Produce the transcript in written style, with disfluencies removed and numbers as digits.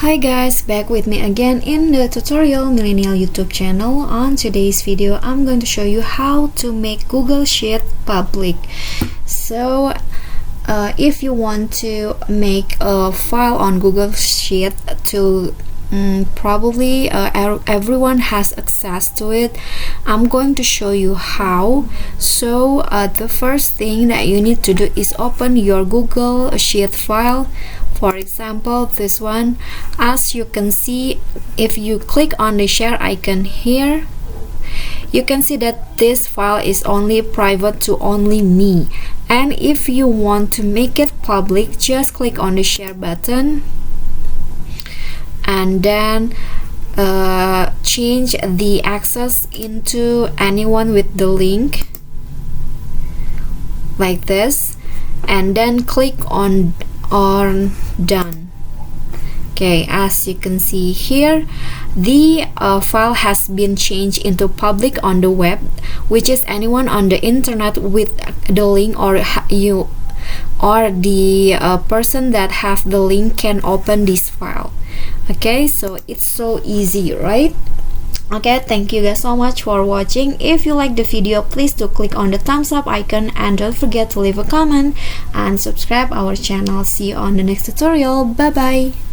Hi guys, back with me again in the tutorial Millennial YouTube channel. On today's video, I'm going to show you how to make Google Sheet public. So if you want to make a file on Google Sheet to probably everyone has access to it, I'm going to show you how. So the first thing that you need to do is open your Google Sheet file. For example, this one. As you can see, if you click on the share icon here, you can see that this file is only private to only me. And if you want to make it public, just click on the share button and then change the access into anyone with the link like this, and then click on done. Okay, as you can see here, the file has been changed into public on the web, which is anyone on the internet with the link, or you or the person that have the link can open this file. Okay, so it's so easy, right? Okay, thank you guys so much for watching. If you like the video, please do click on the thumbs up icon and don't forget to leave a comment and subscribe our channel. See you on the next tutorial. Bye bye.